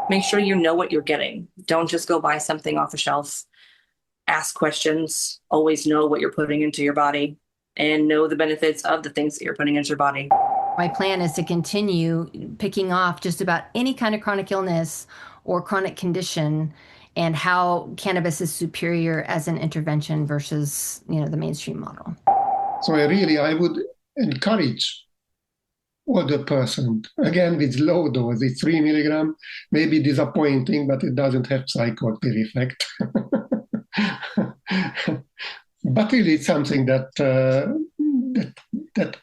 Make sure you know what you're getting. Don't just go buy something off a shelf. Ask questions. Always know what you're putting into your body and know the benefits of the things that you're putting into your body. My plan is to continue picking off just about any kind of chronic illness or chronic condition and how cannabis is superior as an intervention versus, the mainstream model. So I would encourage older person, again with low dose, it's 3 milligram, maybe disappointing, but it doesn't have psychoactive effect. But really, it's something that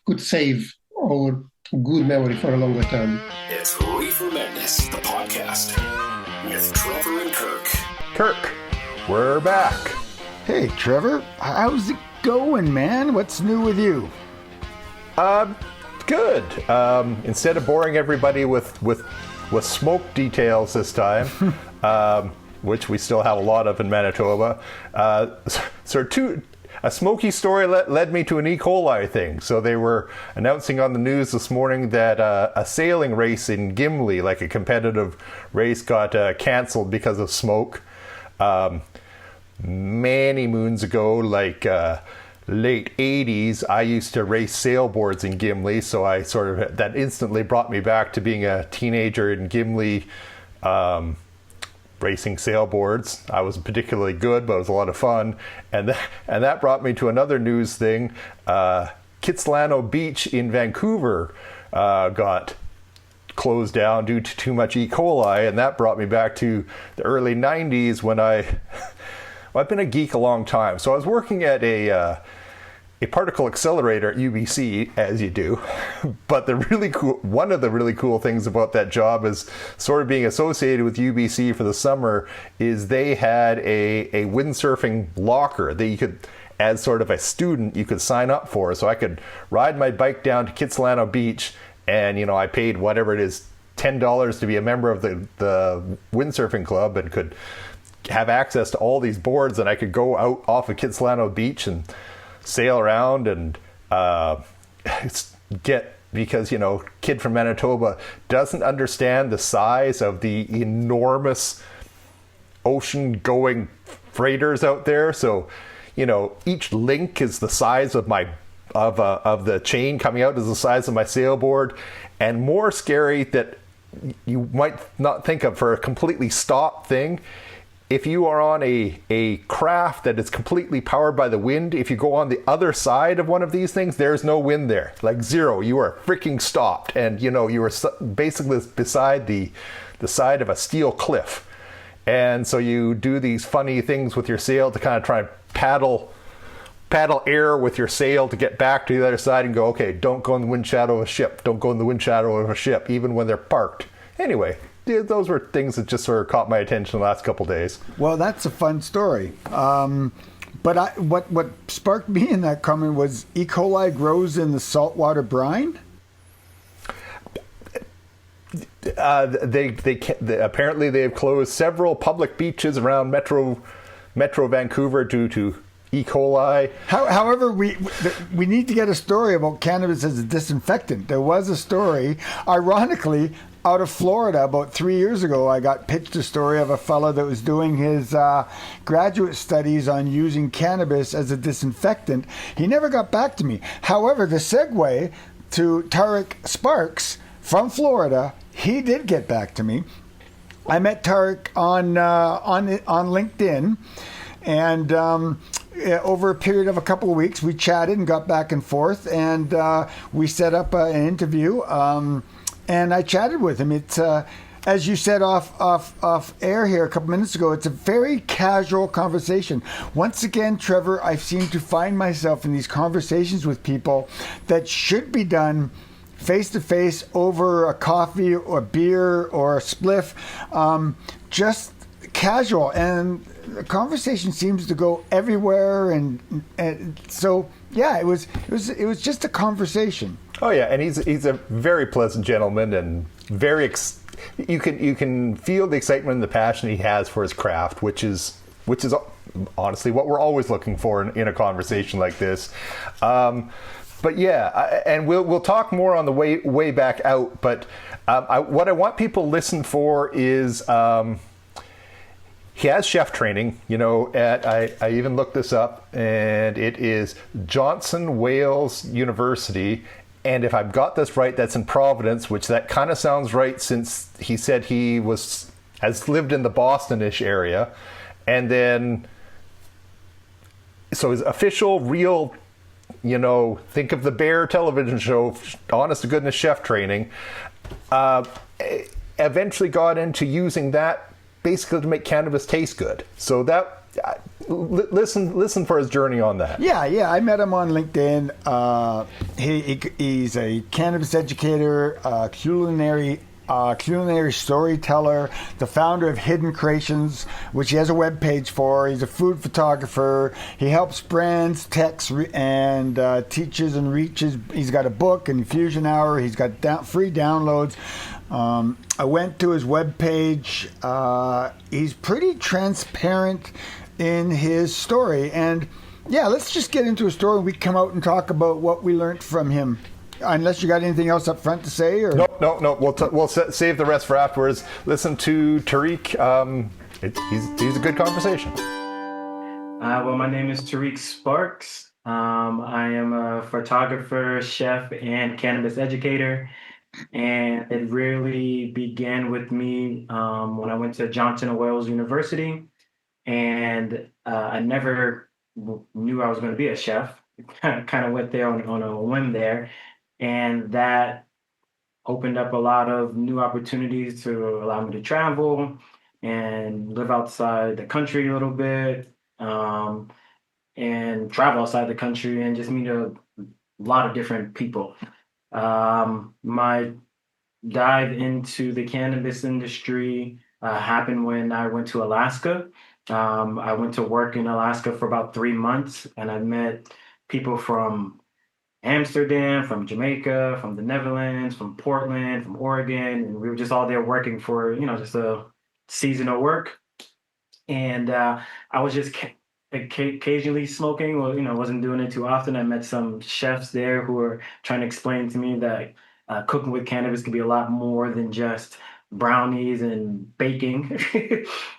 could save our good memory for a longer term. It's Reefer Madness, the podcast, with Trevor and Kirk. Kirk, we're back. Hey, Trevor, how's it going, man? What's new with you? Good. Instead of boring everybody with smoke details this time, which we still have a lot of in Manitoba, a smoky story led me to an E. coli thing. So they were announcing on the news this morning that a sailing race in Gimli, like a competitive race, got canceled because of smoke. Many moons ago, like late 80s, I used to race sailboards in Gimli, so that instantly brought me back to being a teenager in Gimli, racing sailboards. I wasn't particularly good, but it was a lot of fun. And that brought me to another news thing. Kitsilano Beach in Vancouver got closed down due to too much E. coli, and that brought me back to the early 90s when I've been a geek a long time. So I was working at a particle accelerator at UBC, as you do. But one of the really cool things about that job is sort of being associated with UBC for the summer is they had a windsurfing locker that you could, as sort of a student, you could sign up for. So I could ride my bike down to Kitsilano Beach, and I paid whatever it is, $10 to be a member of the windsurfing club, and could have access to all these boards, and I could go out off of Kitsilano Beach and sail around and because kid from Manitoba doesn't understand the size of the enormous ocean going freighters out there. So each link is the size of of the chain coming out is the size of my sailboard. And more scary that you might not think of for a completely stopped thing, if you are on a craft that is completely powered by the wind, if you go on the other side of one of these things, there's no wind there, like zero. You are freaking stopped, and you are basically beside the side of a steel cliff. And so you do these funny things with your sail to kind of try and paddle air with your sail to get back to the other side and go, okay, don't go in the wind shadow of a ship. Don't go in the wind shadow of a ship, even when they're parked. Anyway, those were things that just sort of caught my attention the last couple of days. Well, that's a fun story. But what sparked me in that comment was E. coli grows in the saltwater brine. Apparently they've closed several public beaches around Metro Vancouver due to E. coli. However, we need to get a story about cannabis as a disinfectant. There was a story, ironically, out of Florida about 3 years ago. I got pitched a story of a fellow that was doing his graduate studies on using cannabis as a disinfectant. He never got back to me. However, the segue to Tarik Sparks from Florida, he did get back to me. I met Tarik on LinkedIn, and over a period of a couple of weeks, we chatted and got back and forth, and we set up an interview. And I chatted with him. It's as you said off air here a couple minutes ago, it's a very casual conversation. Once again, Trevor, I seem to find myself in these conversations with people that should be done face to face over a coffee or beer or a spliff, just casual. And the conversation seems to go everywhere, and so yeah, it was just a conversation. Oh yeah, and he's a very pleasant gentleman, and you can feel the excitement and the passion he has for his craft, which is honestly what we're always looking for in a conversation like this. But yeah, and we'll talk more on the way back out. But what I want people to listen for is he has chef training. I even looked this up, and it is Johnson Wales University. And if I've got this right, that's in Providence, which that kind of sounds right, since he said he has lived in the Boston-ish area, and then so his official real. Think of the Bear television show, honest to goodness chef training, eventually got into using that basically to make cannabis taste good. So that, listen for his journey on that. Yeah, I met him on LinkedIn. He's a cannabis educator, culinary storyteller, the founder of Hidden Creations, which he has a web page for. He's a food photographer. He helps brands, techs, and teaches and reaches. He's got a book, an Infusion Hour. He's got free downloads. I went to his web page. He's pretty transparent in his story. And yeah, let's just get into a story. We come out and talk about what we learned from him. Unless you got anything else up front to say, or no. We'll save the rest for afterwards. Listen to Tarik. He's a good conversation. Well, my name is Tarik Sparks. I am a photographer, chef, and cannabis educator. And it really began with me when I went to Johnson Wales University, and I never knew I was going to be a chef. Kind of went there on a whim there. And that opened up a lot of new opportunities to allow me to travel and live outside the country a little bit, and travel outside the country and just meet a lot of different people. My dive into the cannabis industry happened when I went to Alaska. I went to work in Alaska for about 3 months, and I met people from Amsterdam, from Jamaica, from the Netherlands, from Portland, from Oregon, and we were just all there working for, just a seasonal work. And I was just occasionally smoking, or wasn't doing it too often. I met some chefs there who were trying to explain to me that cooking with cannabis can be a lot more than just brownies and baking.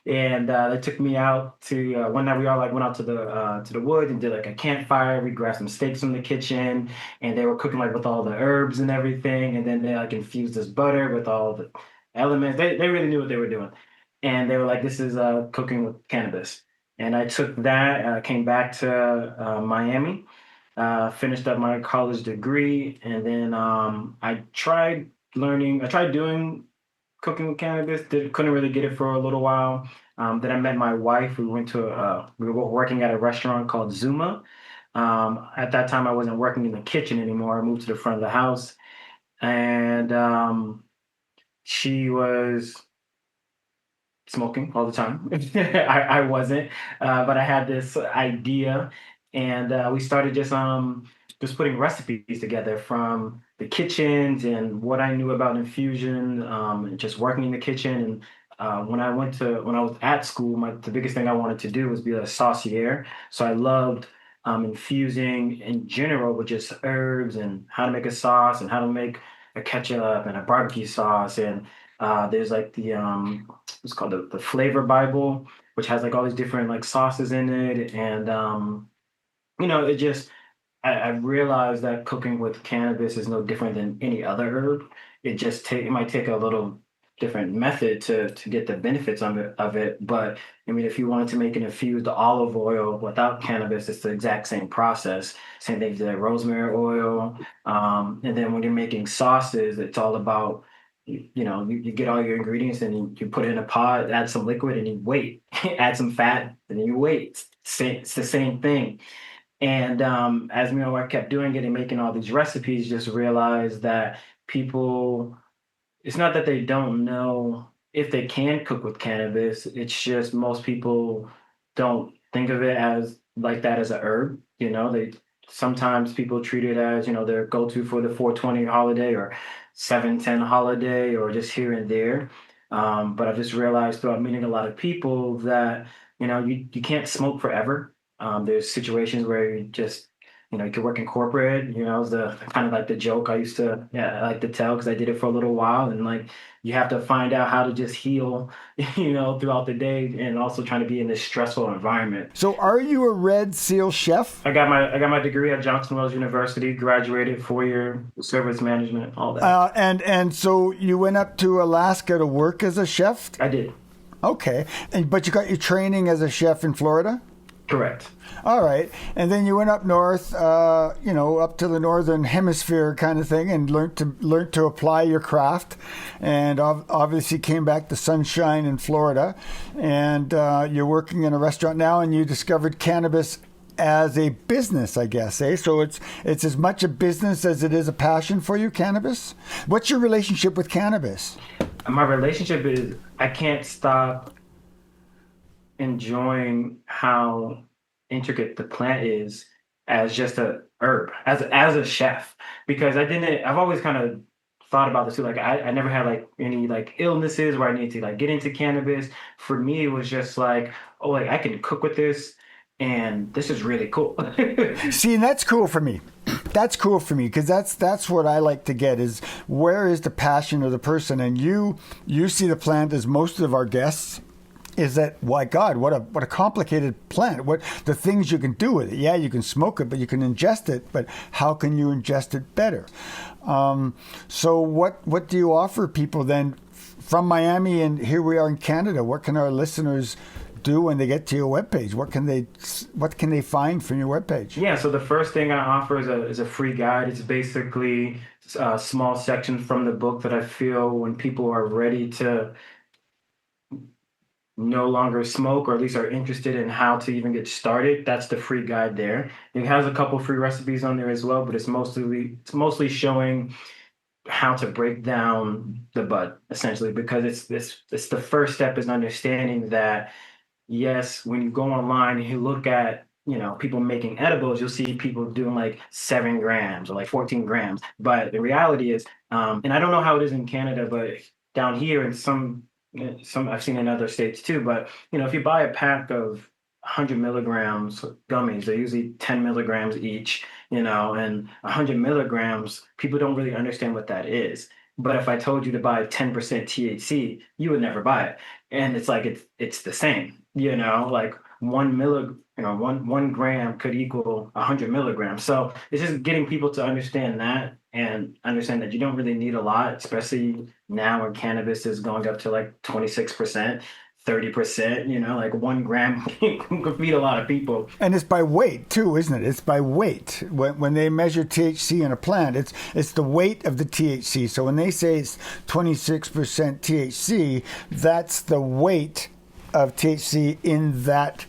And they took me out to one night. We all went out to the woods and did a campfire. We grabbed some steaks from the kitchen, and they were cooking with all the herbs and everything. And then they infused this butter with all the elements. They really knew what they were doing, and they were like, "This is cooking with cannabis." And I took that, came back to Miami, finished up my college degree, and then I tried doing cooking with cannabis. Couldn't really get it for a little while. Then I met my wife. We were working at a restaurant called Zuma. At that time, I wasn't working in the kitchen anymore. I moved to the front of the house, and she was smoking all the time. I wasn't, but I had this idea, and we started just putting recipes together from the kitchens and what I knew about infusion, and just working in the kitchen. And when I was at school, the biggest thing I wanted to do was be a saucier. So I loved infusing in general with just herbs and how to make a sauce and how to make a ketchup and a barbecue sauce. And there's it's called the Flavor Bible, which has all these different sauces in it. And it just I realized that cooking with cannabis is no different than any other herb. It might take a little different method to get the benefits of it. But I mean, if you wanted to make an infused olive oil without cannabis, it's the exact same process. Same thing with rosemary oil. And then when you're making sauces, it's all about you get all your ingredients and you put it in a pot, add some liquid, and you wait. Add some fat, and then you wait. It's the same thing. And as I kept doing it and making all these recipes, just realized that people, it's not that they don't know if they can cook with cannabis. It's just most people don't think of it as that as a herb. Sometimes people treat it as their go-to for the 420 holiday or 710 holiday or just here and there. But I've just realized throughout meeting a lot of people that you can't smoke forever. There's situations where you just you could work in corporate, is the kind of like the joke I used to, yeah, I like to tell because I did it for a little while. And like, you have to find out how to just heal, throughout the day and also trying to be in this stressful environment. So are you a Red Seal chef? I got my degree at Johnson Wales University, graduated 4-year service management, all that. And so you went up to Alaska to work as a chef? I did. Okay. But you got your training as a chef in Florida? Correct. All right. And then you went up north, up to the northern hemisphere kind of thing, and learned to apply your craft. And obviously came back to sunshine in Florida. And you're working in a restaurant now, and you discovered cannabis as a business, I guess, eh? So it's as much a business as it is a passion for you, cannabis? What's your relationship with cannabis? My relationship is I can't stop enjoying how intricate the plant is as just a herb, as a chef, because I've always kind of thought about this too. Like I never had like any like illnesses where I need to like get into cannabis. For me, it was just like, oh, like I can cook with this and this is really cool. See, and that's cool for me. That's cool for me because that's what I like to get is where is the passion of the person, and you see the plant as most of our guests. Is that, why God, what a complicated plant, what the things you can do with it. Yeah, you can smoke it, but you can ingest it, but how can you ingest it better? So what do you offer people then from Miami, and here we are in Canada? What can our listeners do when they get to your webpage? What can they find from your webpage? Yeah, so the first thing I offer is a free guide. It's basically a small section from the book that I feel when people are ready to no longer smoke, or at least are interested in how to even get started. That's the free guide there. It has a couple free recipes on there as well, but it's mostly showing how to break down the bud, essentially, because it's the first step is understanding that yes, when you go online and you look at people making edibles, you'll see people doing like 7 grams or like 14 grams. But the reality is, and I don't know how it is in Canada, but down here in some I've seen in other states too, but if you buy a pack of 100 milligrams gummies, they're usually 10 milligrams each, and 100 milligrams, people don't really understand what that is. But if I told you to buy 10% THC, you would never buy it. And it's like it's the same, like 1 gram could equal 100 milligrams. So it's just getting people to understand that and understand that you don't really need a lot, especially now where cannabis is going up to like 26%, 30%, like 1 gram can feed a lot of people. And it's by weight too, isn't it? It's by weight. When they measure THC in a plant, it's the weight of the THC. So when they say it's 26% THC, that's the weight of THC in that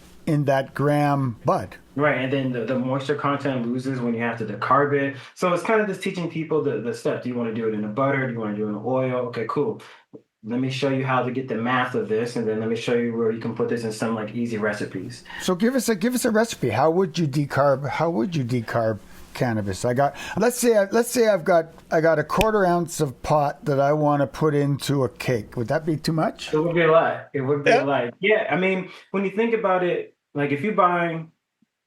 gram bud. Right, and then the moisture content loses when you have to decarb it. So it's kind of just teaching people the steps. Do you want to do it in the butter? Do you want to do it in the oil? Okay, cool. Let me show you how to get the math of this, and then let me show you where you can put this in some like easy recipes. So give us a recipe. How would you decarb cannabis? Let's say I've got a 1/4 ounce of pot that I want to put into a cake. Would that be too much? It would be a lot. It would be a lot. Yeah, I mean, when you think about it, like if you buy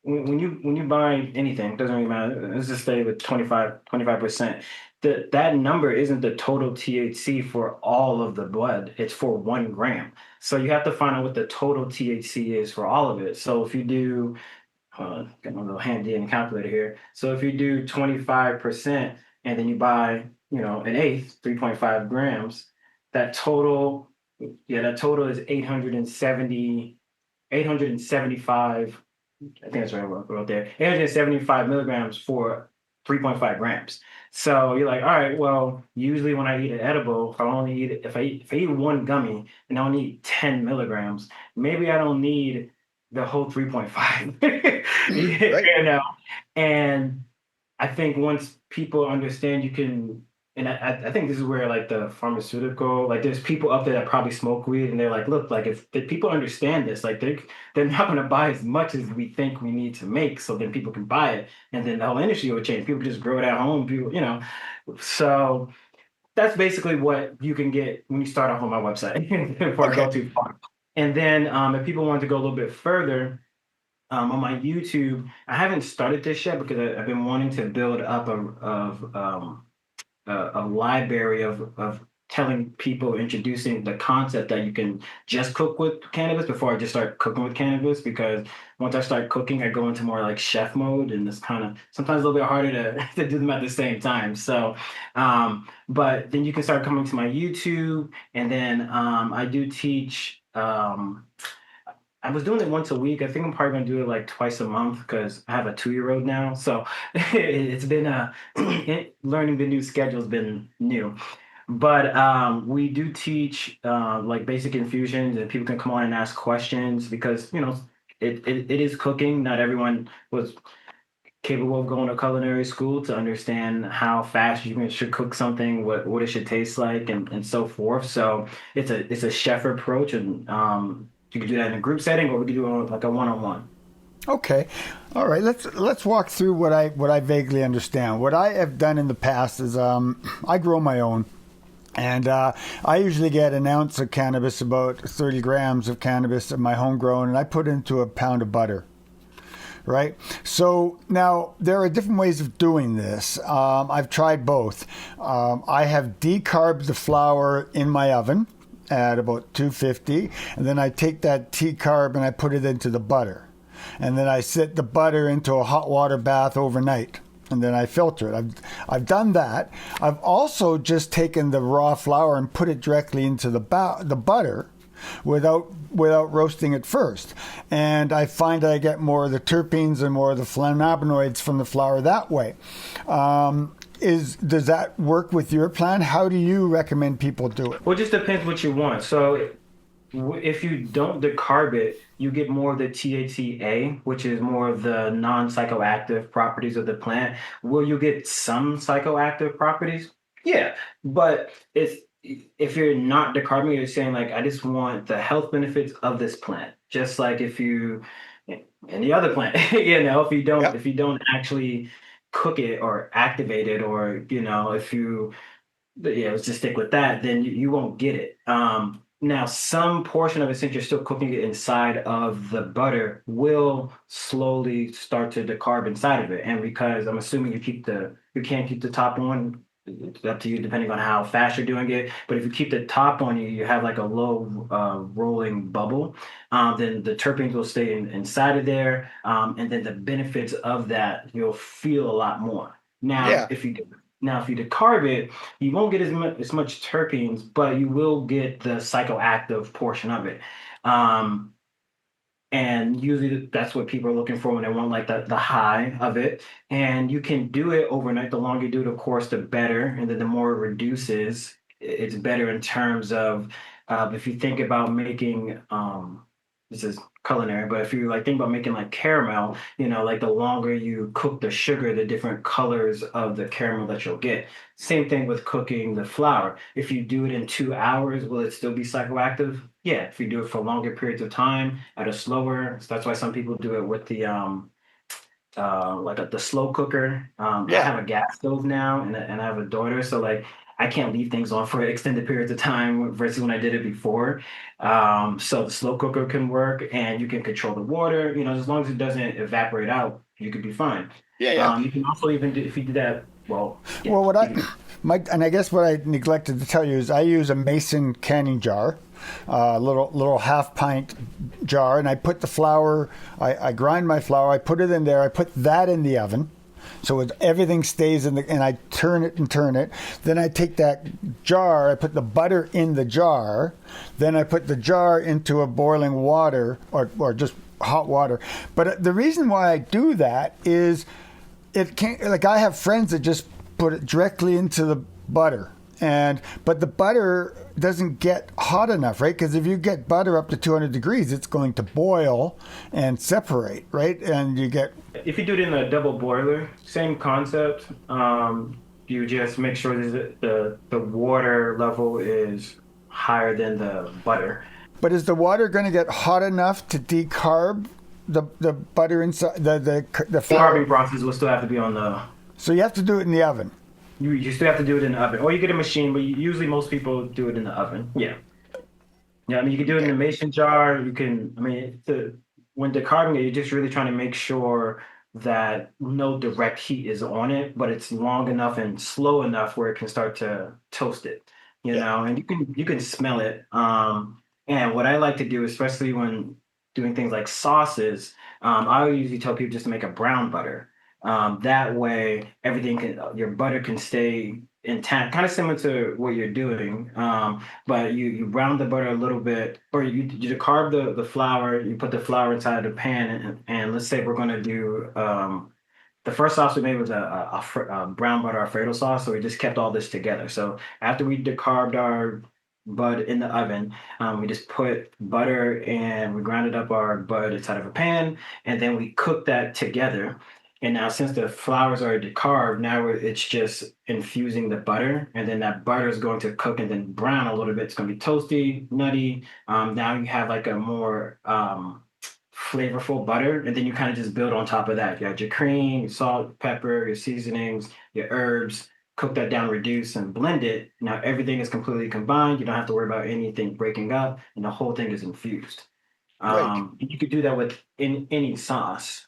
when you buy anything, it doesn't really matter. Let's just stay with 25%. That number isn't the total THC for all of the blood. It's for 1 gram. So you have to find out what the total THC is for all of it. So if you do, got my little handy dandy calculator here. So if you do 25% and then you buy, an eighth, 3.5 grams, that total is 875. I think that's what I wrote there. 875 milligrams for 3.5 grams. So you're like, all right, well, usually when I eat an edible, if I eat 1 gummy and I only eat 10 milligrams, maybe I don't need the whole 3.5. Right. And I think once people understand you can, and I think this is where like the pharmaceutical, like there's people up there that probably smoke weed and they're like, look, like if people understand this, like they're not going to buy as much as we think we need to make, so then people can buy it, and then the whole industry will change. People just grow it at home, so that's basically what you can get when you start off on my website before I go too far. And then if people want to go a little bit further, On my YouTube, I haven't started this yet because I've been wanting to build up a library of telling people, introducing the concept that you can just cook with cannabis before I just start cooking with cannabis. Because once I start cooking, I go into more like chef mode, and it's kind of sometimes a little bit harder to, to do them at the same time. So, but then you can start coming to my YouTube, and then I do teach. I was doing it once a week. I think I'm probably gonna do it like twice a month because I have a 2-year-old now. So it's been learning the new schedule has been new. But we do teach like basic infusions, and people can come on and ask questions because it is cooking. Not everyone was capable of going to culinary school to understand how fast should cook something, what it should taste like, and so forth. So it's a chef approach, and you can do that in a group setting, or we can do it on, like a one-on-one. Okay, all right. Let's walk through what I vaguely understand. What I have done in the past is I grow my own. And I usually get an ounce of cannabis, about 30 grams of cannabis of my homegrown, and I put into a pound of butter. Right? So now there are different ways of doing this. I've tried both. I have decarbed the flour in my oven at about 250, and then I take that T-carb and I put it into the butter. And then I set the butter into a hot water bath overnight. And then I filter it. I've done that. I've also just taken the raw flour and put it directly into the butter without roasting it first. And I find that I get more of the terpenes and more of the flavonoids from the flour that way. Does that work with your plan? How do you recommend people do it? Well, it just depends what you want. So if you don't decarb it, you get more of the THCA, which is more of the non-psychoactive properties of the plant. Will you get some psychoactive properties? Yeah, but if you're not decarbing, you're saying like, I just want the health benefits of this plant, just like if you any other plant, if you don't actually cook it or activate it, or if you let's just stick with that, then you won't get it. Now, some portion of it, since you're still cooking it inside of the butter, will slowly start to decarb inside of it. And because I'm assuming you can't keep the top on, it's up to you depending on how fast you're doing it. But if you keep the top on, you have like a low rolling bubble, then the terpenes will stay inside of there. And then the benefits of that, you'll feel a lot more. Yeah. If you decarb it, you won't get as much terpenes, but you will get the psychoactive portion of it. And usually that's what people are looking for when they want like the high of it. And you can do it overnight. The longer you do it, of course, the better. And then the more it reduces, it's better in terms of if you think about making this is culinary, but if you like think about making like caramel, like the longer you cook the sugar, the different colors of the caramel that you'll get. Same thing with cooking the flour. If you do it in 2 hours, will it still be psychoactive? Yeah. If you do it for longer periods of time at a slower, so that's why some people do it with the the slow cooker. I have a gas stove now, and I have a daughter, so like I can't leave things on for extended periods of time versus when I did it before. So the slow cooker can work, and you can control the water. As long as it doesn't evaporate out, you could be fine. Yeah. You can also even do, if you do that. Well, yeah, Well, and I guess what I neglected to tell you is I use a Mason canning jar, a little half pint jar, and I put the flour. I grind my flour. I put it in there. I put that in the oven. So everything stays and I turn it. Then I take that jar, I put the butter in the jar. Then I put the jar into a boiling water or just hot water. But the reason why I do that is it can't, like I have friends that just put it directly into the butter. But the butter doesn't get hot enough, right? Because if you get butter up to 200 degrees, it's going to boil and separate, right? And you get... If you do it in a double boiler, same concept. You just make sure that the water level is higher than the butter. But is the water going to get hot enough to decarb the butter inside the flour? The carbing process will still have to be on the... So you have to do it in the oven. You still have to do it in the oven, or you get a machine, but usually most people do it in the oven. Yeah. Yeah, I mean, you can do it in a mason jar. You can, I mean, when decarbing it, you're just really trying to make sure that no direct heat is on it, but it's long enough and slow enough where it can start to toast it, Yeah. and you can smell it. And what I like to do, especially when doing things like sauces, I usually tell people just to make a brown butter. That way, your butter can stay intact, kind of similar to what you're doing. But you brown the butter a little bit, or you decarb the flour. You put the flour inside the pan, and let's say we're going to do the first sauce we made was a brown butter Alfredo sauce. So we just kept all this together. So after we decarbed our bud in the oven, we just put butter and we grounded up our bud inside of a pan, and then we cooked that together. And now, since the flour's already decarved, now it's just infusing the butter, and then that butter is going to cook and then brown a little bit. It's going to be toasty, nutty. Now you have like a more flavorful butter, and then you kind of just build on top of that. You add your cream, your salt, pepper, your seasonings, your herbs, cook that down, reduce, and blend it. Now everything is completely combined. You don't have to worry about anything breaking up, and the whole thing is infused. Right. You could do that with any sauce,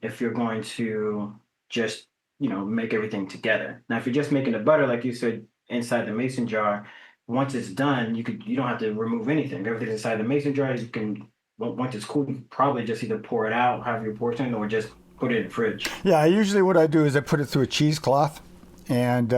if you're going to just make everything together. Now, if you're just making the butter, like you said, inside the mason jar, once it's done, you don't have to remove anything. Everything's inside the mason jar. You can once it's cool, you probably just either pour it out, have your portion, or just put it in the fridge. Yeah, usually what I do is I put it through a cheesecloth, and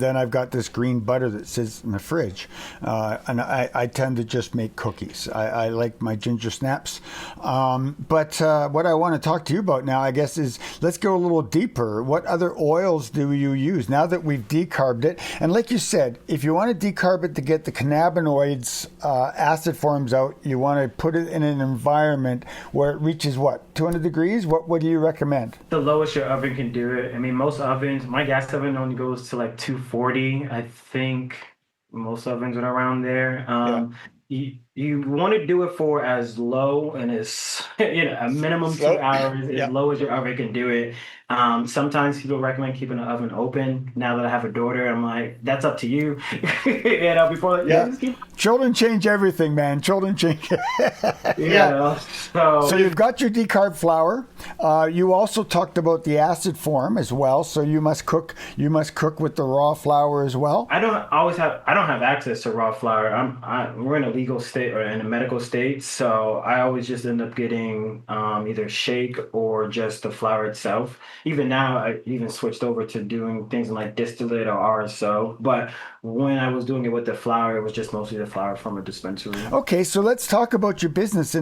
then I've got this green butter that sits in the fridge, and I tend to just make cookies. I like my ginger snaps, but what I want to talk to you about now, I guess, is let's go a little deeper. What other oils do you use now that we've decarbed it? And like you said, if you want to decarb it to get the cannabinoids, acid forms out, you want to put it in an environment where it reaches what, 200 degrees? What do you recommend? The lowest your oven can do it. I mean, most ovens, my gas oven only goes to like 240. I think most ovens are around there. You want to do it for as low and as a minimum 2 hours, as low as your oven can do it. Sometimes people recommend keeping the oven open. Now that I have a daughter, I'm like, that's up to you. Children change everything, man. Children change. So you've got your decarb flour. You also talked about the acid form as well. So you must cook. You must cook with the raw flour as well. I don't have access to raw flour. We're in a legal state or in a medical state, so I always just end up getting either shake or just the flour itself. Even now, I even switched over to doing things in like distillate or RSO. But when I was doing it with the flour, it was just mostly the flour from a dispensary. Okay, so let's talk about your business.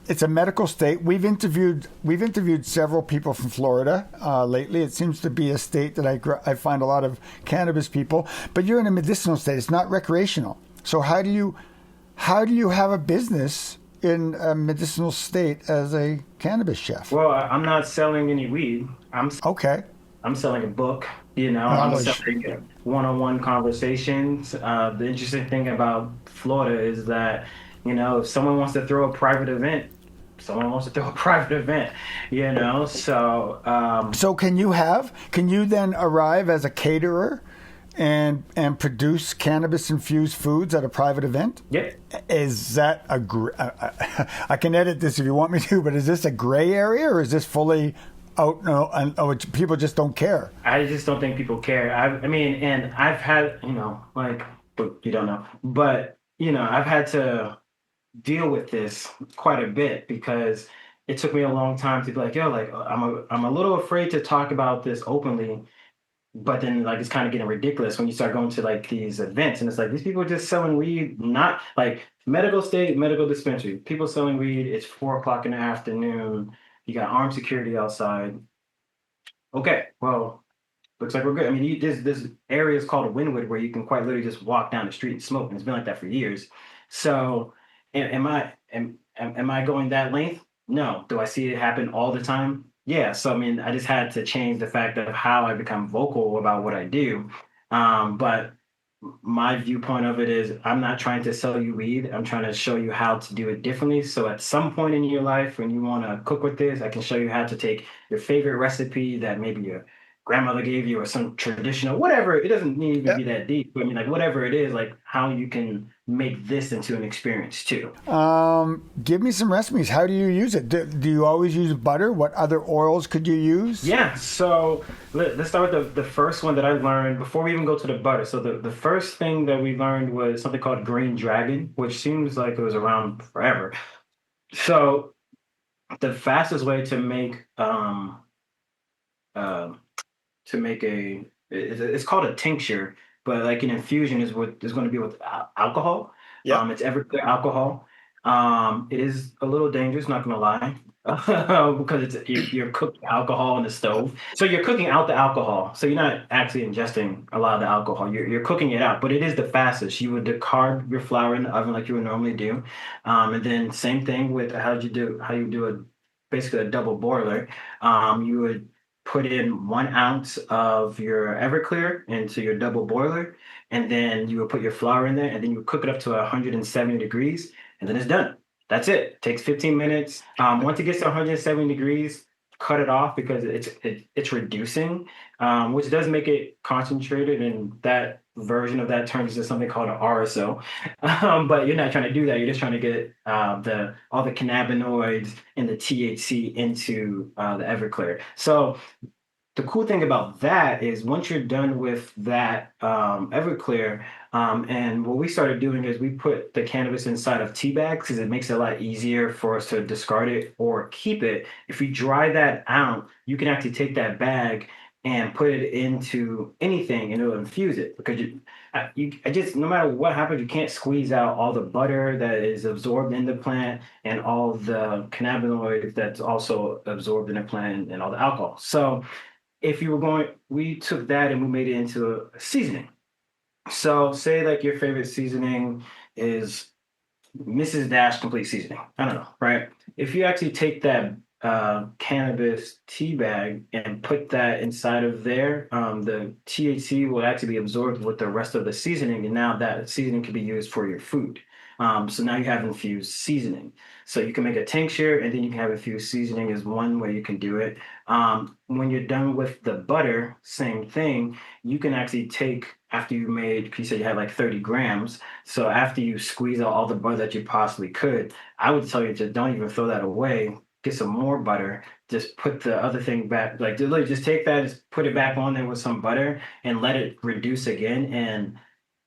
It's a medical state. We've interviewed several people from Florida lately. It seems to be a state that I find a lot of cannabis people. But you're in a medicinal state. It's not recreational. So how do you have a business in a medicinal state as a cannabis chef? Well, I'm not selling any weed. I'm selling a book. I'm selling one-on-one conversations. The interesting thing about Florida is that, if someone wants to throw a private event, So can you then arrive as a caterer and produce cannabis infused foods at a private event? Yeah. Is that I can edit this if you want me to, but is this a gray area or is this fully out? No, and people just don't care. I just don't think people care. And I've had, you don't know, but I've had to deal with this quite a bit because it took me a long time to be like, I'm a little afraid to talk about this openly. But then, it's kind of getting ridiculous when you start going to these events, and it's like these people are just selling weed, not medical state, medical dispensary. People selling weed. It's 4 o'clock in the afternoon. You got armed security outside. Okay, well, looks like we're good. I mean, this area is called Wynwood, where you can quite literally just walk down the street and smoke, and it's been like that for years. So, am I going that length? No. Do I see it happen all the time? Yeah, so I just had to change the fact of how I become vocal about what I do. But my viewpoint of it is I'm not trying to sell you weed. I'm trying to show you how to do it differently. So at some point in your life, when you want to cook with this, I can show you how to take your favorite recipe that maybe your grandmother gave you or some traditional, whatever. It doesn't need to even be that deep. But I mean, like whatever it is, like how you can make this into an experience too. Give me some recipes. How do you use it? Do you always use butter? What other oils could you use? Yeah, so let's start with the first one that I learned before we even go to the butter. So the first thing that we learned was something called Green Dragon, which seems like it was around forever. So the fastest way um to make it's called a tincture, but like an infusion is what is going to be with alcohol. Yeah. It's Everclear alcohol. It is a little dangerous, not gonna lie, because you're cooking alcohol in the stove. So you're cooking out the alcohol. So you're not actually ingesting a lot of the alcohol. You're cooking it out, but it is the fastest. You would decarb your flour in the oven like you would normally do, and then same thing with how you do basically a double boiler. You would put in 1 ounce of your Everclear into your double boiler, and then you would put your flour in there, and then you would cook it up to 170 degrees, and then it's done. That's it. It takes 15 minutes. Once it gets to 170 degrees, cut it off because it's reducing, which does make it concentrated, and that version of that turns into something called an RSO. But you're not trying to do that. You're just trying to get all the cannabinoids and the THC into the Everclear. So the cool thing about that is once you're done with that Everclear, and what we started doing is we put the cannabis inside of tea bags because it makes it a lot easier for us to discard it or keep it. If we dry that out, you can actually take that bag and put it into anything and it'll infuse it because I just no matter what happens, you can't squeeze out all the butter that is absorbed in the plant and all the cannabinoids that's also absorbed in the plant and all the alcohol. So if you were we took that and we made it into a seasoning. So say like your favorite seasoning is Mrs. Dash complete seasoning. I don't know, right? If you actually take that cannabis tea bag and put that inside of there, the THC will actually be absorbed with the rest of the seasoning, and now that seasoning can be used for your food. So now you have infused seasoning. So you can make a tincture and then you can have infused seasoning is one way you can do it. When you're done with the butter, same thing. You can actually take, after you said you had like 30 grams. So after you squeeze out all the butter that you possibly could, I would tell you to don't even throw that away. Get some more butter. Just put the other thing back. Like literally just take that, just put it back on there with some butter and let it reduce again. And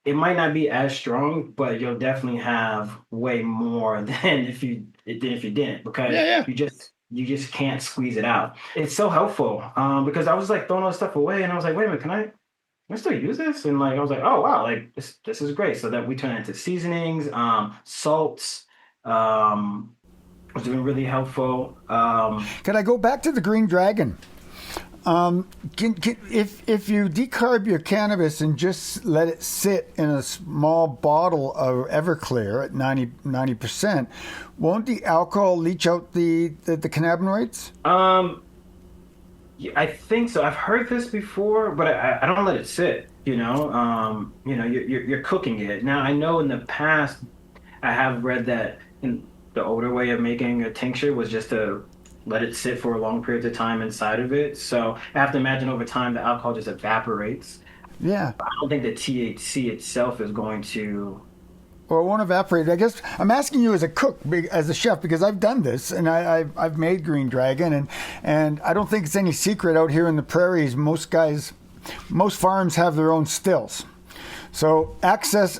it might not be as strong, but you'll definitely have way more than if you didn't, because you just can't squeeze it out. It's so helpful because I was like throwing all this stuff away, and I was like, wait a minute, can I still use this? And like I was like, oh wow, like this is great. So that we turn it into seasonings, salts. It's been really helpful. Can I go back to the Green Dragon? If you decarb your cannabis and just let it sit in a small bottle of Everclear at 90%, won't the alcohol leach out the cannabinoids? Yeah, I think so. I've heard this before, but I don't let it sit. You're cooking it. Now I know in the past I have read that in the older way of making a tincture was just to let it sit for a long period of time inside of it. So I have to imagine over time the alcohol just evaporates. Yeah. I don't think the THC itself is going to. Or it won't evaporate. I guess I'm asking you as a cook, as a chef, because I've done this and I've made Green Dragon, and I don't think it's any secret out here in the prairies. Most farms have their own stills. So access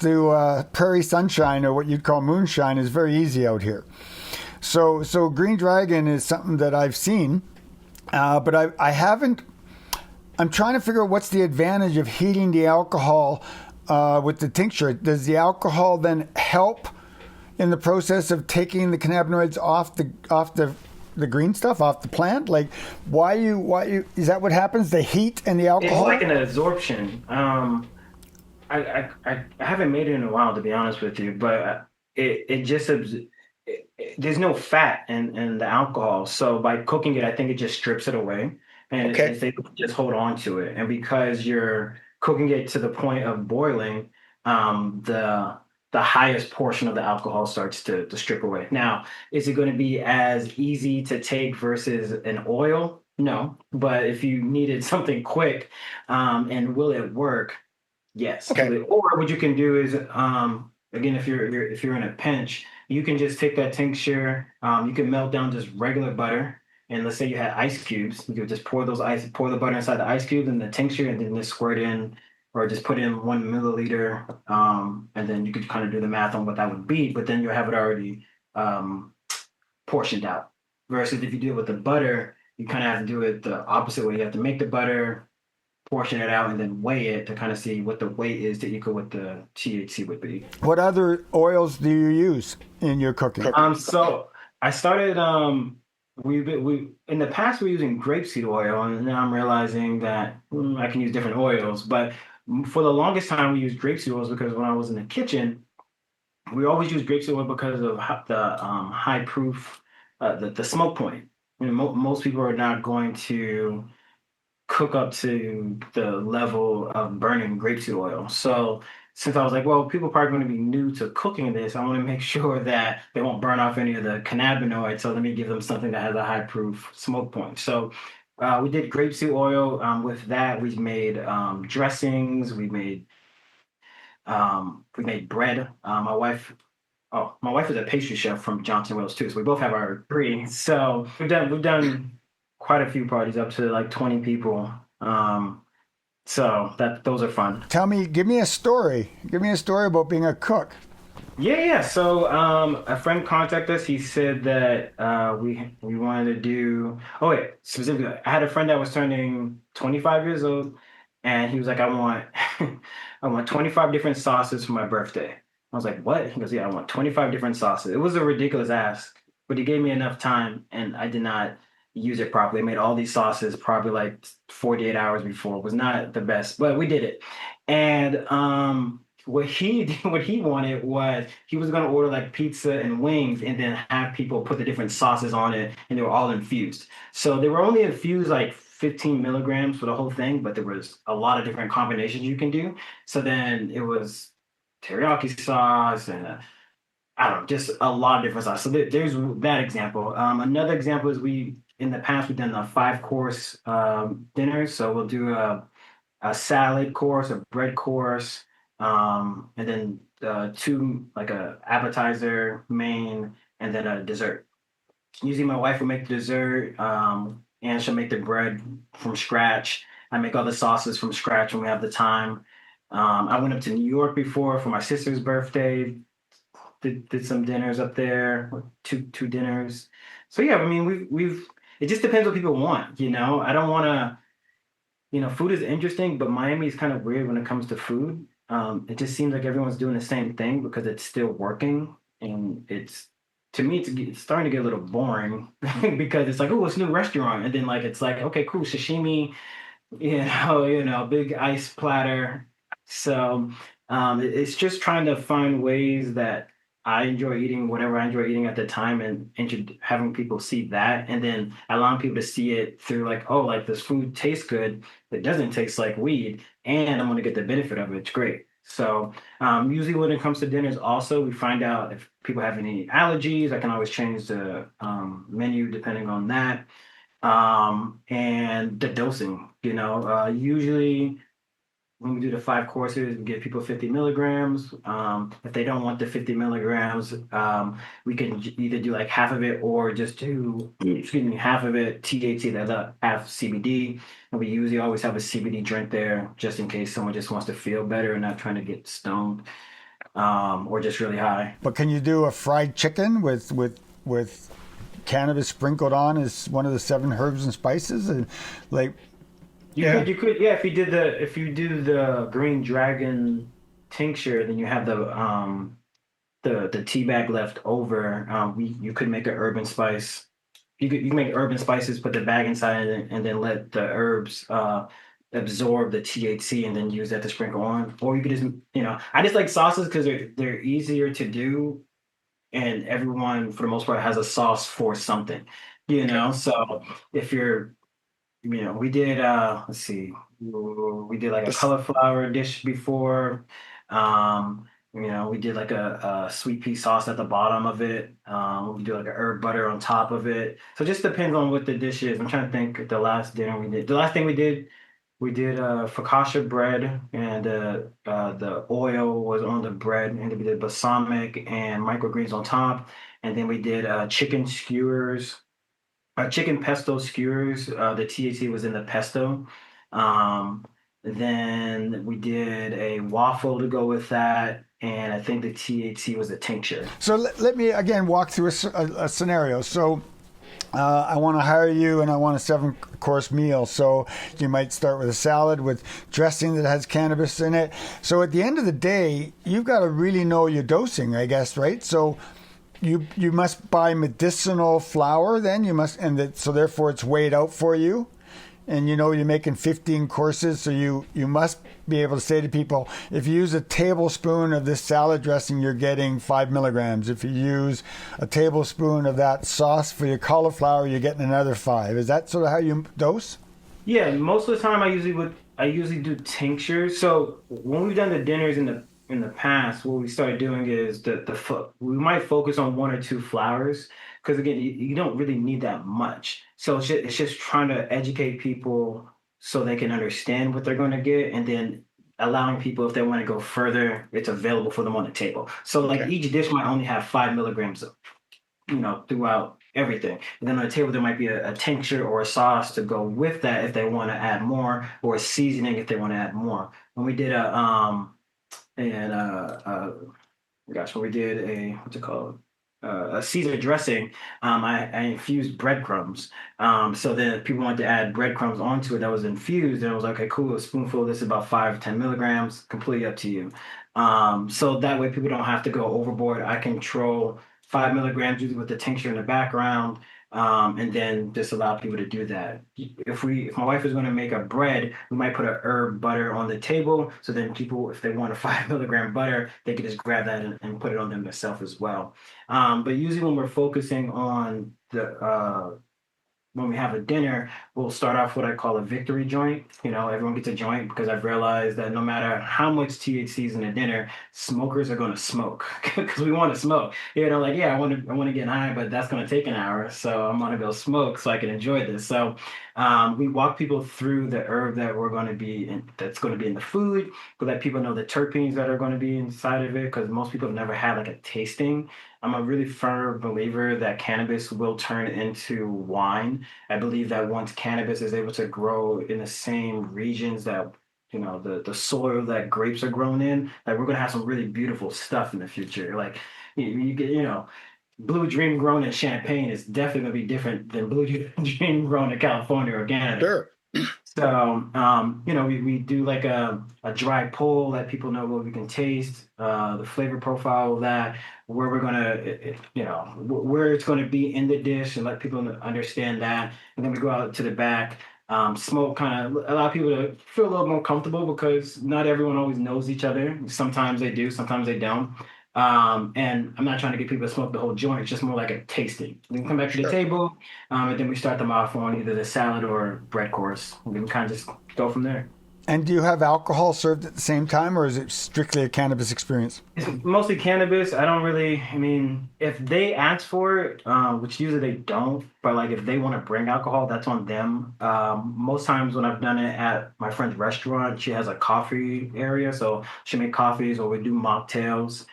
to prairie sunshine, or what you'd call moonshine, is very easy out here. So Green Dragon is something that I've seen, but I haven't. I'm trying to figure out what's the advantage of heating the alcohol with the tincture. Does the alcohol then help in the process of taking the cannabinoids off the green stuff off the plant? Like, why is that what happens? The heat and the alcohol. It's like an absorption. I haven't made it in a while, to be honest with you, but it just there's no fat in the alcohol, so by cooking it, I think it just strips it away, and it's able to just hold on to it. And because you're cooking it to the point of boiling, the highest portion of the alcohol starts to strip away. Now, is it going to be as easy to take versus an oil? No, but if you needed something quick, and will it work? Yes. Okay. Or what you can do is, again, if you're in a pinch, you can just take that tincture. You can melt down just regular butter, and let's say you had ice cubes, you could just pour the butter inside the ice cubes and the tincture, and then just squirt in, or just put in 1 milliliter, and then you could kind of do the math on what that would be. But then you have it already um, portioned out. Versus if you do it with the butter, you kind of have to do it the opposite way. You have to make the butter, portion it out, and then weigh it to kind of see what the weight is to equal what the THC would be. What other oils do you use in your cooking? So I started we in the past we were using grapeseed oil, and now I'm realizing that I can use different oils. But for the longest time we used grapeseed oils because when I was in the kitchen, we always use grapeseed oil because of the high proof, the smoke point. You know, most people are not going to cook up to the level of burning grapeseed oil. So since I was like, well, people are probably going to be new to cooking this, I want to make sure that they won't burn off any of the cannabinoids. So let me give them something that has a high proof smoke point. So we did grapeseed oil. With that, we made dressings. We made bread. My wife is a pastry chef from Johnson Wales too, so we both have our degree. So we've done quite a few parties, up to like 20 people. So those are fun. Give me a story. Give me a story about being a cook. Yeah. So a friend contacted us. He said that we wanted to do. Oh wait, specifically, I had a friend that was turning 25 years old, and he was like, I want 25 different sauces for my birthday. I was like, what? He goes, yeah, I want 25 different sauces. It was a ridiculous ask, but he gave me enough time, and I did not use it properly. I made all these sauces probably like 48 hours before. It was not the best, but we did it. And what he wanted was he was going to order like pizza and wings and then have people put the different sauces on it, and they were all infused. So they were only infused like 15 milligrams for the whole thing, but there was a lot of different combinations you can do. So then it was teriyaki sauce and I don't know, just a lot of different sauce. So there's that example. Another example is in the past we've done a 5 course dinner. So we'll do a salad course, a bread course, and then two, like a appetizer, main, and then a dessert. Usually my wife will make the dessert, and she'll make the bread from scratch. I make all the sauces from scratch when we have the time. I went up to New York before for my sister's birthday. Did some dinners up there, or two dinners. So yeah, I mean we've it just depends what people want, you know. I don't want to, food is interesting, but Miami is kind of weird when it comes to food. It just seems like everyone's doing the same thing because it's still working, and to me it's starting to get a little boring because it's like, oh, it's a new restaurant, and then like it's like, okay, cool, sashimi, big ice platter. So it's just trying to find ways that I enjoy eating whatever I enjoy eating at the time, and having people see that, and then allowing people to see it through like, oh, like this food tastes good. It doesn't taste like weed, and I'm going to get the benefit of it. It's great. So usually when it comes to dinners, also we find out if people have any allergies. I can always change the menu depending on that, and the dosing. Usually when we do the 5 courses, we give people 50 milligrams. If they don't want the 50 milligrams, we can either do like half of it or just do, excuse me, half of it THC, the other half CBD. And we usually always have a CBD drink there just in case someone just wants to feel better and not trying to get stoned, or just really high. But can you do a fried chicken with cannabis sprinkled on as one of the 7 herbs and spices, and like? You could, yeah. If you do the green dragon tincture, then you have the tea bag left over. You could make an herb and spice. You can make herb and spices, put the bag inside, and then let the herbs absorb the THC, and then use that to sprinkle on. Or you could just, I just like sauces because they're easier to do, and everyone for the most part has a sauce for something. So if you're we did let's see, we did like a cauliflower dish before. We did like a sweet pea sauce at the bottom of it. We do like a herb butter on top of it. So it just depends on what the dish is. I'm trying to think the last dinner we did. The last thing we did focaccia bread, and the oil was on the bread, and then we did balsamic and microgreens on top. And then we did chicken skewers, chicken pesto skewers. The THC was in the pesto. Um, then we did a waffle to go with that, and I think the THC was a tincture. So let me again walk through a scenario. So I want to hire you and I want a 7-course meal. So you might start with a salad with dressing that has cannabis in it. So at the end of the day, you've got to really know your dosing, I guess, right? So you must buy medicinal flour then. So therefore it's weighed out for you. And you're making 15 courses, so you must be able to say to people, if you use a tablespoon of this salad dressing, you're getting 5 milligrams. If you use a tablespoon of that sauce for your cauliflower, you're getting another 5. Is that sort of how you dose? Yeah, most of the time I usually do tinctures. So when we've done the dinners in the past, what we started doing is we might focus on 1 or 2 flowers, because again, you don't really need that much. So it's just trying to educate people so they can understand what they're going to get, and then allowing people, if they want to go further, it's available for them on the table. So like each dish might only have 5 milligrams of, throughout everything. And then on the table, there might be a tincture or a sauce to go with that if they want to add more, or a seasoning if they want to add more. When we did and when we did what's it called? A Caesar dressing, I infused breadcrumbs. So then people wanted to add breadcrumbs onto it that was infused, and I was like, okay, cool, a spoonful of this is about 5 to 10 milligrams, completely up to you. So that way people don't have to go overboard. I control 5 milligrams usually with the tincture in the background, and then just allow people to do that. If my wife is going to make a bread, we might put a herb butter on the table. So then people, if they want a 5 milligram butter, they can just grab that and put it on them themselves as well. But usually when we're focusing on when we have a dinner, we'll start off what I call a victory joint. Everyone gets a joint, because I've realized that no matter how much THC is in a dinner, smokers are going to smoke because we want to smoke. I want to get high, but that's going to take an hour. So I'm going to go smoke so I can enjoy this. So we walk people through the herb that that's going to be in the food, so that people know the terpenes that are going to be inside of it, because most people have never had like a tasting. I'm a really firm believer that cannabis will turn into wine. I believe that once cannabis is able to grow in the same regions that, the soil that grapes are grown in, that we're going to have some really beautiful stuff in the future. Like you get, Blue Dream grown in Champagne is definitely going to be different than Blue Dream grown in California or Canada. Sure. So, we do like a dry pull, let people know what we can taste, the flavor profile of that, where we're going to, where it's going to be in the dish, and let people understand that. And then we go out to the back, smoke, kind of allow people to feel a little more comfortable, because not everyone always knows each other. Sometimes they do, sometimes they don't. And I'm not trying to get people to smoke the whole joint. It's just more like a tasting. We can come back to the table, and then we start them off on either the salad or bread course. We can kind of just go from there. And do you have alcohol served at the same time, or is it strictly a cannabis experience? It's mostly cannabis. I don't really, if they ask for it, which usually they don't, but like if they want to bring alcohol, that's on them. Most times when I've done it at my friend's restaurant, she has a coffee area, so she make coffees, or we do mocktails.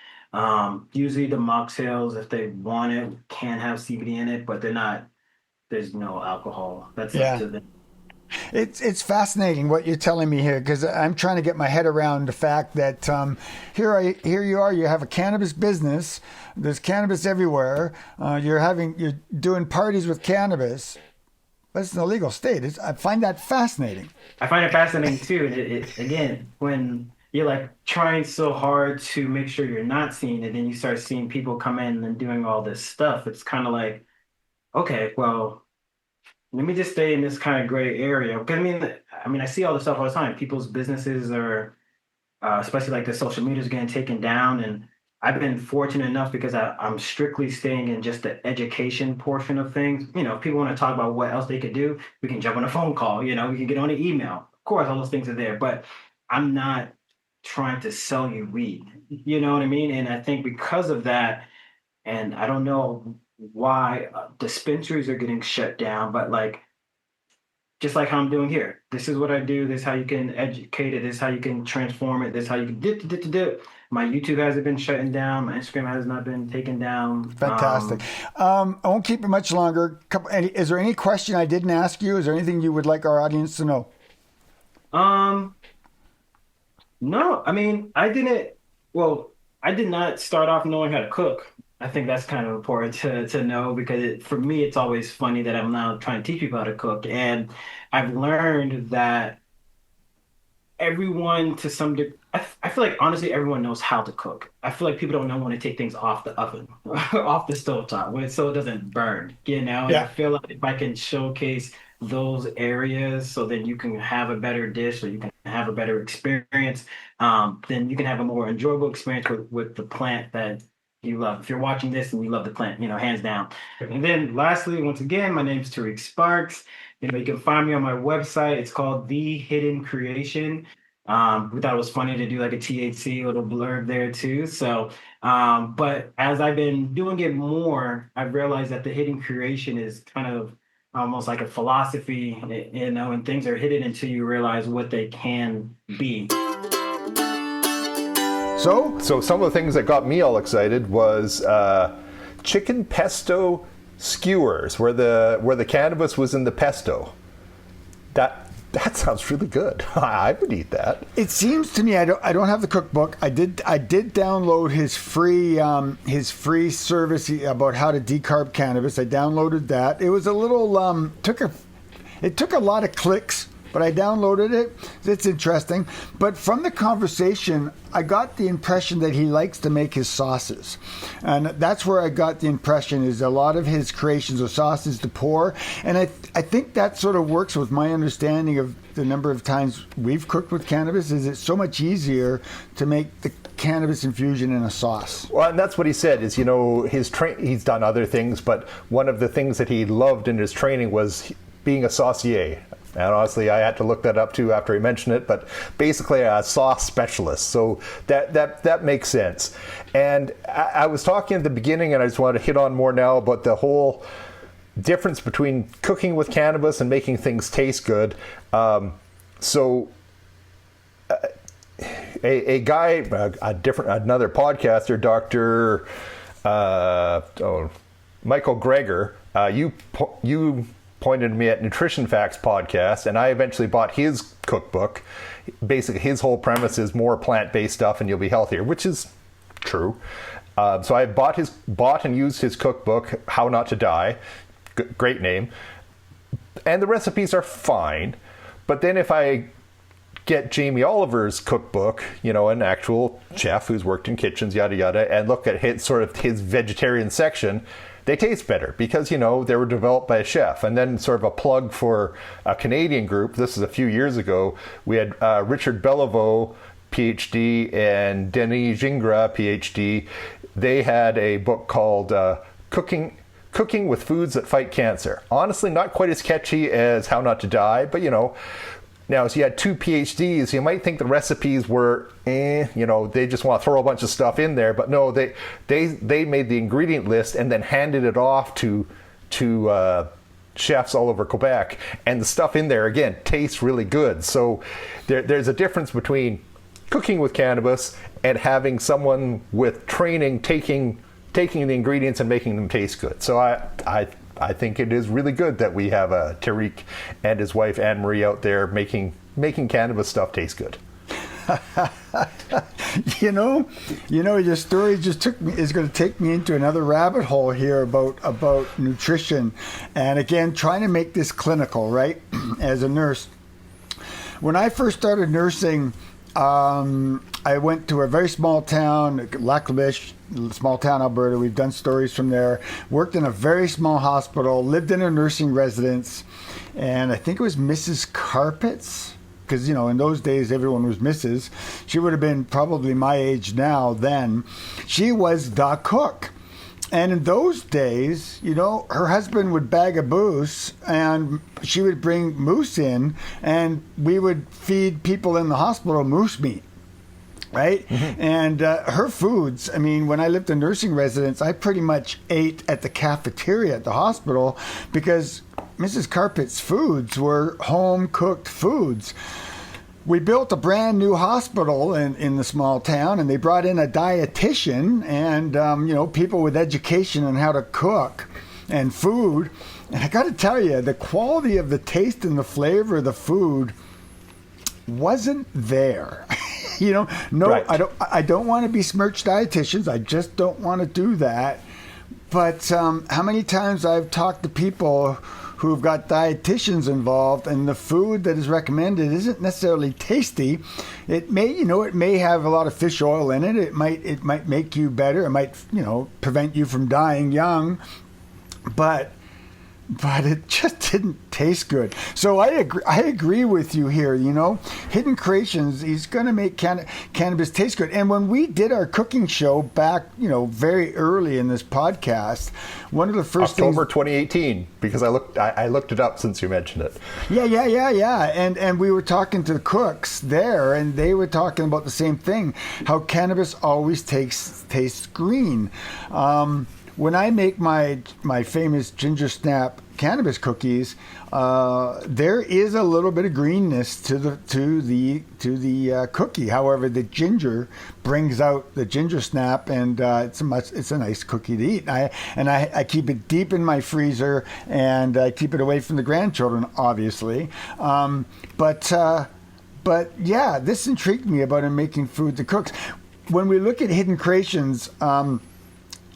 Usually the mocktails, if they want it, can have CBD in it, but there's no alcohol. That's up to them. It's fascinating what you're telling me here, because I'm trying to get my head around the fact that here you are, you have a cannabis business, there's cannabis everywhere, you're doing parties with cannabis, but it's an illegal state. I find that fascinating. I find it fascinating too. And it again, when you're like trying so hard to make sure you're not seeing it, and then you start seeing people come in and doing all this stuff, it's kind of like, okay, well, let me just stay in this kind of gray area. Because I see all this stuff all the time. People's businesses are, especially like the social media is getting taken down. And I've been fortunate enough, because I'm strictly staying in just the education portion of things. If people want to talk about what else they could do, we can jump on a phone call, we can get on an email. Of course, all those things are there, but I'm not trying to sell you weed. You know what I mean? And I think because of that, and I don't know why dispensaries are getting shut down, but like just like how I'm doing here. This is what I do. This is how you can educate it. This is how you can transform it. This is how you can do. My YouTube hasn't been shutting down. My Instagram has not been taken down. Fantastic. I won't keep it much longer. Is there any question I didn't ask you? Is there anything you would like our audience to know? No, I mean, I did not start off knowing how to cook. I think that's kind of important to know because for me, it's always funny that I'm now trying to teach people how to cook. And I've learned that everyone to some degree, I feel like honestly, everyone knows how to cook. I feel like people don't know when to take things off the oven, off the stovetop, so it doesn't burn, you know? And I feel like if I can showcase those areas so then you can have a better dish, so you can have a better experience, then you can have a more enjoyable experience with the plant that you love. If you're watching this and you love the plant, hands down. And then lastly, once again, my name is Tarik Sparks. You can find me on my website. It's called The Hidden Creation. We thought it was funny to do like a THC little blurb there too. So, but as I've been doing it more, I've realized that the hidden creation is kind of almost like a philosophy, and things are hidden until you realize what they can be. So some of the things that got me all excited was chicken pesto skewers, where the cannabis was in the pesto. That sounds really good. I would eat that. It seems to me I don't have the cookbook. I did download his free service about how to decarb cannabis. I downloaded that. It was a little it took a lot of clicks, but I downloaded it. It's interesting. But from the conversation, I got the impression that he likes to make his sauces. And that's where I got the impression is a lot of his creations are sauces to pour. And I think that sort of works with my understanding of the number of times we've cooked with cannabis. Is it's so much easier to make the cannabis infusion in a sauce. Well, and that's what he said is, he's done other things, but one of the things that he loved in his training was being a saucier. And honestly, I had to look that up too after he mentioned it, but basically a sauce specialist. So that makes sense. And I was talking at the beginning, and I just want to hit on more now about the whole difference between cooking with cannabis and making things taste good. A guy, another podcaster, Dr. Michael Greger, you pointed me at Nutrition Facts podcast, and I eventually bought his cookbook. Basically, his whole premise is more plant-based stuff and you'll be healthier, which is true. So I bought and used his cookbook, How Not to Die. Great name. And the recipes are fine. But then if I get Jamie Oliver's cookbook, an actual chef who's worked in kitchens, yada, yada, and look at his vegetarian section, they taste better because, they were developed by a chef. And then sort of a plug for a Canadian group. This is a few years ago. We had Richard Beliveau, PhD, and Denis Gingras, PhD. They had a book called Cooking with Foods That Fight Cancer. Honestly, not quite as catchy as How Not to Die, but, now, so you had two PhDs, you might think the recipes were, they just want to throw a bunch of stuff in there. But no, they made the ingredient list and then handed it off to chefs all over Quebec. And the stuff in there, again, tastes really good. So there's a difference between cooking with cannabis and having someone with training taking the ingredients and making them taste good. So I think it is really good that we have Tarik and his wife Anne-Marie out there making cannabis stuff taste good. Your story is going to take me into another rabbit hole here about nutrition, and again trying to make this clinical, right? As a nurse, when I first started nursing, I went to a very small town, Lac La Biche, small town, Alberta. We've done stories from there. Worked in a very small hospital, lived in a nursing residence, and I think it was Mrs. Carpets, because, in those days everyone was Mrs. She would have been probably my age now then. She was the cook. And in those days, her husband would bag a moose and she would bring moose in and we would feed people in the hospital moose meat. right? And her foods, I mean, when I lived in nursing residence, I pretty much ate at the cafeteria at the hospital because Mrs. Carpet's foods were home-cooked foods. We built a brand new hospital in the small town, and they brought in a dietitian and, people with education on how to cook and food. And I got to tell you, the quality of the taste and the flavor of the food wasn't there. Right. I don't want to besmirch dietitians. I just don't want to do that. But how many times I've talked to people who've got dietitians involved, and the food that is recommended isn't necessarily tasty. It may have a lot of fish oil in it. It might make you better. It might, prevent you from dying young. But it just didn't taste good. So I agree with you here. Hidden Creations, he's going to make cannabis taste good. And when we did our cooking show back, very early in this podcast, one of the first October things, 2018, because I looked it up since you mentioned it. Yeah. And we were talking to the cooks there, and they were talking about the same thing, how cannabis always tastes green. When I make my famous ginger snap cannabis cookies, there is a little bit of greenness to the cookie. However, the ginger brings out the ginger snap, and it's a nice cookie to eat. I keep it deep in my freezer, and I keep it away from the grandchildren, obviously. But yeah, this intrigued me about him making food to cooks. When we look at Hidden Creations,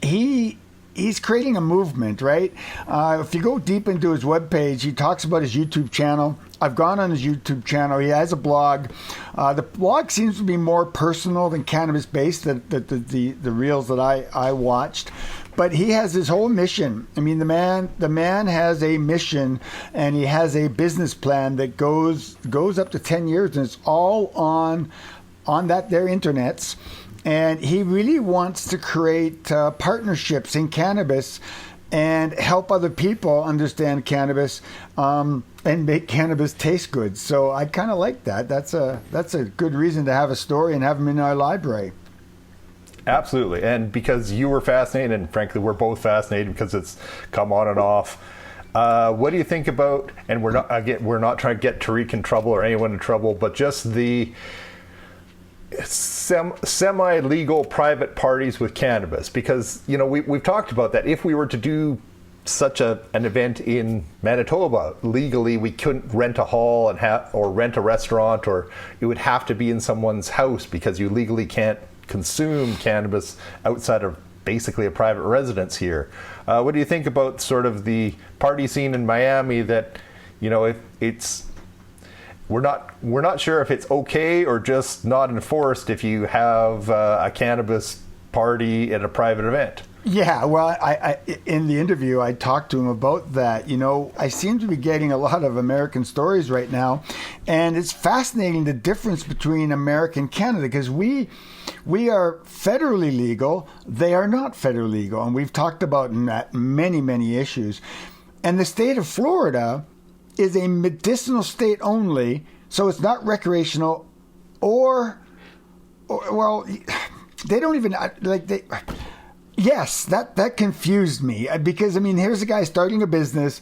he's creating a movement, right? If you go deep into his webpage, he talks about his YouTube channel. I've gone on his YouTube channel. He has a blog. The blog seems to be more personal than cannabis-based, the reels that I watched. But he has his whole mission. I mean, the man has a mission, and he has a business plan that goes up to 10 years, and it's all on that their internets. And he really wants to create partnerships in cannabis and help other people understand cannabis and make cannabis taste good. So I kind of like that. That's a good reason to have a story and have him in our library. Absolutely. And because you were fascinated, and frankly, we're both fascinated because it's come on and off. What do you think about, and we're not trying to get Tarik in trouble or anyone in trouble, but just the semi-legal private parties with cannabis, because we've talked about that. If we were to do such an event in Manitoba legally, we couldn't rent a hall or rent a restaurant, or it would have to be in someone's house because you legally can't consume cannabis outside of basically a private residence here. What do you think about sort of the party scene in Miami that if it's we're not sure if it's okay or just not enforced if you have a cannabis party at a private event? Yeah, well, I in the interview, I talked to him about that. I seem to be getting a lot of American stories right now, and it's fascinating the difference between America and Canada, because we are federally legal, they are not federally legal, and we've talked about that many issues. And the state of Florida is a medicinal state only, so it's not recreational, or well, they don't even Yes, that confused me, because here's a guy starting a business,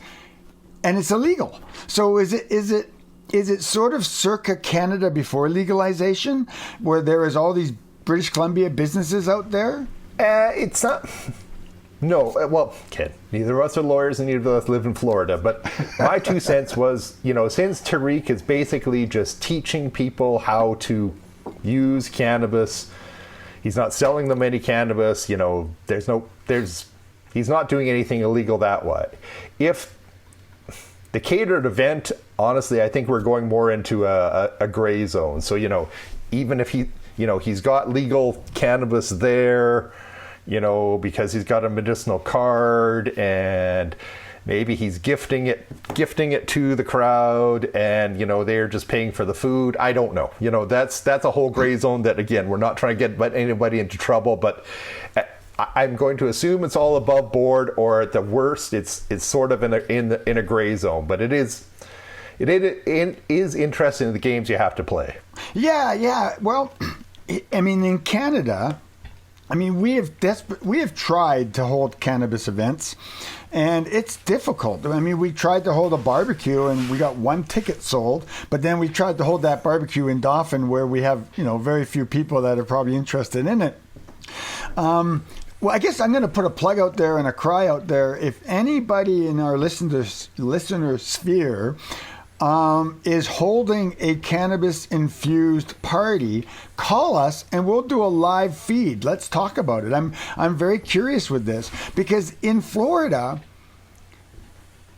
and it's illegal. So is it sort of circa Canada before legalization, where there is all these British Columbia businesses out there? It's not. No, well, kid, neither of us are lawyers and neither of us live in Florida, but my 2 cents was, since Tarik is basically just teaching people how to use cannabis, he's not selling them any cannabis, he's not doing anything illegal that way. If the catered event, honestly, I think we're going more into a gray zone. So, even if he's got legal cannabis there, because he's got a medicinal card, and maybe he's gifting it to the crowd, and they're just paying for the food. I don't know. That's a whole gray zone that, again, we're not trying to get anybody into trouble, but I'm going to assume it's all above board, or at the worst, it's sort of in a gray zone. But it is interesting, the games you have to play. Yeah. Well, I mean, in Canada, I mean, we have tried to hold cannabis events, and it's difficult. I mean, we tried to hold a barbecue, and we got one ticket sold. But then we tried to hold that barbecue in Dauphin, where we have very few people that are probably interested in it. Well, I guess I'm going to put a plug out there and a cry out there. If anybody in our listener sphere is holding a cannabis-infused party, call us and we'll do a live feed. Let's talk about it. I'm very curious with this because in Florida,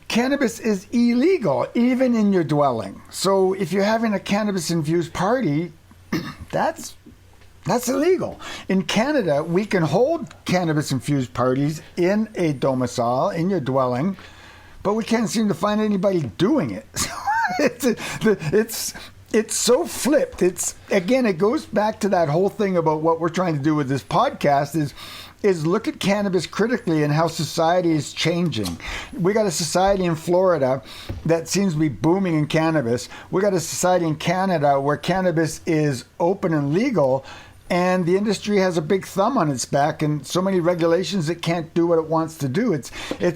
cannabis is illegal even in your dwelling. So if you're having a cannabis-infused party, that's illegal. In Canada, we can hold cannabis-infused parties in a domicile, in your dwelling, but we can't seem to find anybody doing it. It's so flipped. It goes back to that whole thing about what we're trying to do with this podcast is look at cannabis critically and how society is changing. We got a society in Florida that seems to be booming in cannabis. We got a society in Canada where cannabis is open and legal, and the industry has a big thumb on its back and so many regulations it can't do what it wants to do. It's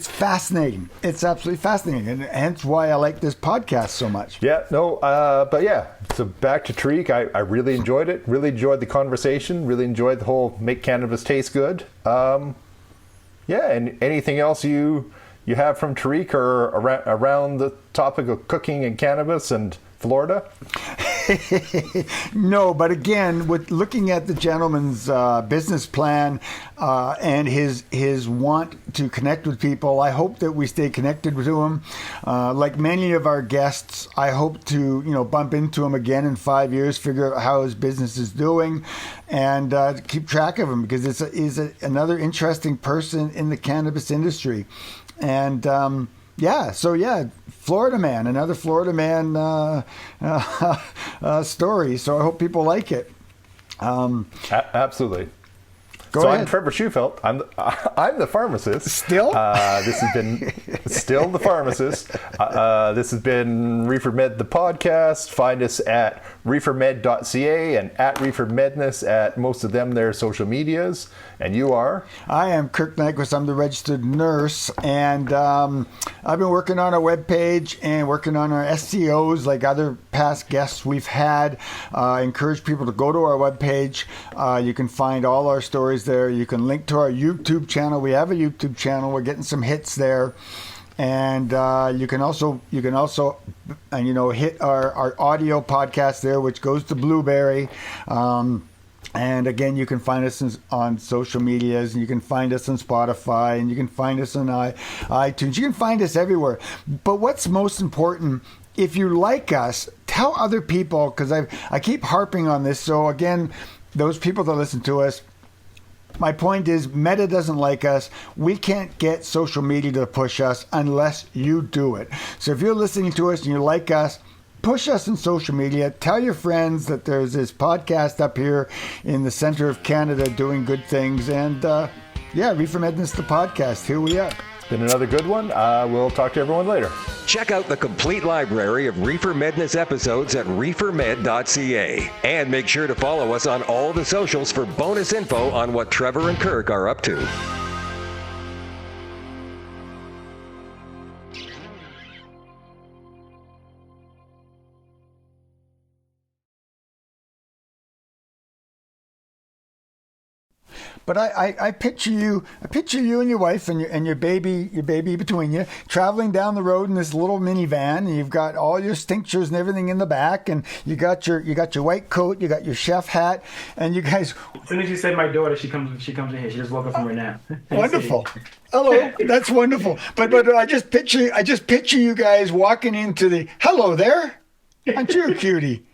fascinating. It's absolutely fascinating, and hence why I like this podcast so much. Yeah, no, but yeah, so back to Tarik. I really enjoyed it. Really enjoyed the conversation. Really enjoyed the whole make cannabis taste good. Yeah, and anything else you have from Tarik or around the topic of cooking and cannabis and Florida? No, but again, with looking at the gentleman's business plan and his want to connect with people, I hope that we stay connected to him. Like many of our guests, I hope to bump into him again in 5 years, figure out how his business is doing, and keep track of him because he's another interesting person in the cannabis industry. And Florida man, another Florida man story. So I hope people like it. Absolutely. Go ahead. I'm Trevor Schufelt. I'm the pharmacist. Still? This has been still the pharmacist. This has been Reefer Med the podcast. Find us at reefermed.ca and at reefermedness at most of them their social medias. And you are? I am Kirk Nyquist. I'm the registered nurse, and I've been working on our webpage and working on our SEOs like other past guests we've had. I encourage people to go to our webpage. You can find all our stories there. You can link to our YouTube channel. We have a YouTube channel. We're getting some hits there. And you can also hit our audio podcast there, which goes to Blueberry. And again, you can find us on social medias, and you can find us on Spotify, and you can find us on iTunes. You can find us everywhere. But what's most important, if you like us, tell other people, because I keep harping on this. So again, those people that listen to us, my point is Meta doesn't like us. We can't get social media to push us unless you do it. So if you're listening to us and you like us, push us on social media. Tell your friends that there's this podcast up here in the center of Canada doing good things. And Reefer Medness, the podcast. Here we are. It's been another good one. We'll talk to everyone later. Check out the complete library of Reefer Medness episodes at reefermed.ca. And make sure to follow us on all the socials for bonus info on what Trevor and Kirk are up to. But I picture you and your wife and your baby between you traveling down the road in this little minivan, and you've got all your tinctures and everything in the back, and you got your white coat, you got your chef hat, and you guys. As soon as you said my daughter, she comes in here. She just woke up from her nap. Wonderful. Hello, that's wonderful. But I just picture you guys walking into the hello there. Aren't you a cutie?